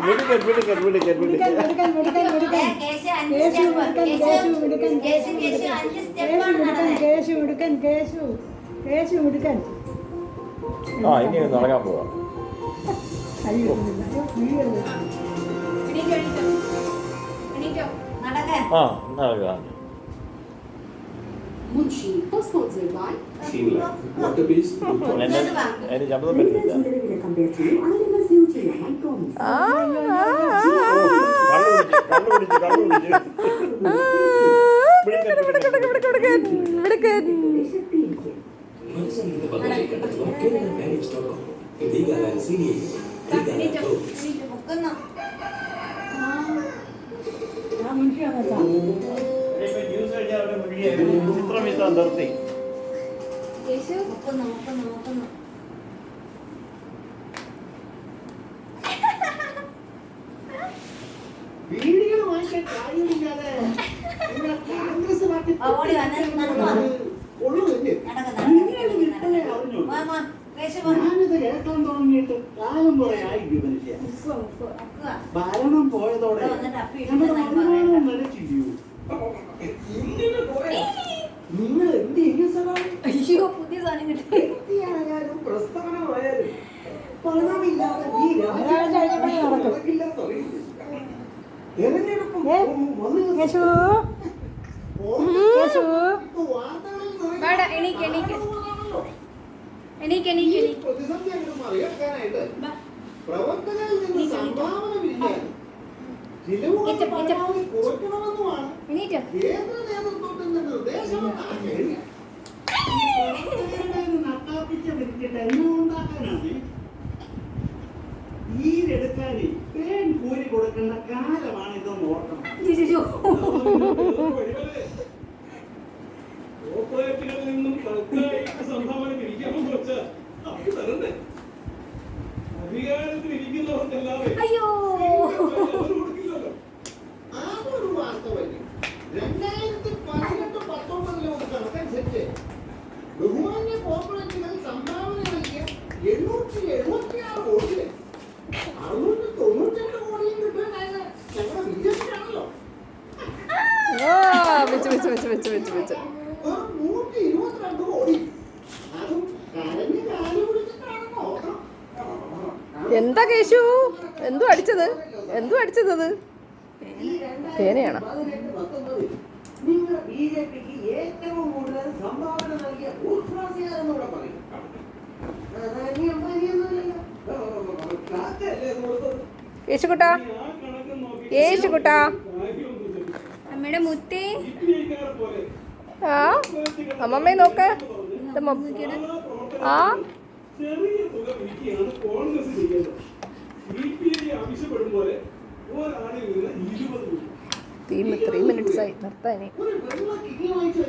ഇനി നടക്കാൻ പോവാ. നടക്കാം. Munshi, co-sponsored by Sheila. What a beast. അതിന് ശബ്ദം വരുന്നില്ല. ചിത്രം നിർത്തി വീഡിയോ വാങ്ങിക്കാൻ കാര്യമില്ലാതെ കോൺഗ്രസ് പാർട്ടി ഞാനിത് കേൾക്കാൻ തുടങ്ങിയിട്ട് കാലം പോലെ ആയിരിക്കും മനുഷ്യ. ഭരണം പോയതോടെ നമ്മുടെ വരുമാനം നിലച്ചില്ലയോ? നിങ്ങൾ എന്ത് വ്യക്തിയായാലും പ്രസ്ഥാനമായാലും പണമില്ലാതെ ഈ തെരഞ്ഞെടുപ്പ് പ്രതിസന്ധി അങ്ങ് മറികടക്കാനായിട്ട് പ്രവർത്തകരിൽ നിന്ന് സംഭാവനമില്ല, ചിലവ് പരമാവധി കുറയ്ക്കണമെന്നുമാണ് കേന്ദ്ര നേതൃത്വത്തിന്റെ നിർദ്ദേശമെന്നാണ്. നട്ടാപ്പിച്ച വിരിച്ചിട്ട് എണ്ണ ഉണ്ടാക്കാനാണ് ഈരെടുക്കാന് തേൻ കൂലി കൊടുക്കേണ്ട കാലമാണ് ഇതെന്ന് ഓർക്കണം. കോർപ്പറേറ്റുകളിൽ നിന്നും തൽക്കാലിക സംഭാവന പിരിക്കാമെന്ന് വെച്ചാൽ അത് തരണ്ടേ? അധികാരത്തിൽ ഇരിക്കുന്നവർക്കല്ലാതെ കൊടുക്കില്ലല്ലോ. അതൊരു വാസ്തവല്ലേ. 2018-19 കണക്കനുസരിച്ച് ബഹുമാന്യ കോർപ്പറേറ്റുകൾ സംഭാവന നൽകിയ 876 കോടിയില് 692 കോടിയും കിട്ടാനായത് ഞങ്ങളുടെ ബിജെപിക്കാണല്ലോ. 122 കോടി അതും കരഞ്ഞ് കാല് പിടിച്ചിട്ടാണ് നോക്കണം. എന്താ കേശു? എന്തു അടിച്ചത്? അത് പേനയാണോ? നിങ്ങൾ ബിജെപിക്ക് ഏറ്റവും കൂടുതൽ സംഭാവന നൽകിയ ഊർജ്ജവാസിയാണെന്നൂടെ പറയും. യേശുകുട്ടാ, യേശുകുട്ടാ, അമ്മയുടെ മുത്തേ, ആ അമ്മമ്മയെ നോക്ക്. ആ ചെറിയ തുക പിരിക്കുകയാണ് കോൺഗ്രസ് ചെയ്യേണ്ടത്. CPI ആവശ്യപ്പെടും പോലെ ഒരാളിൽ നിന്ന് 20 രൂപ. 3 minutes ആയി നിർത്താനേ. ഒരു വെള്ള കിഡ്നി വാങ്ങിച്ചു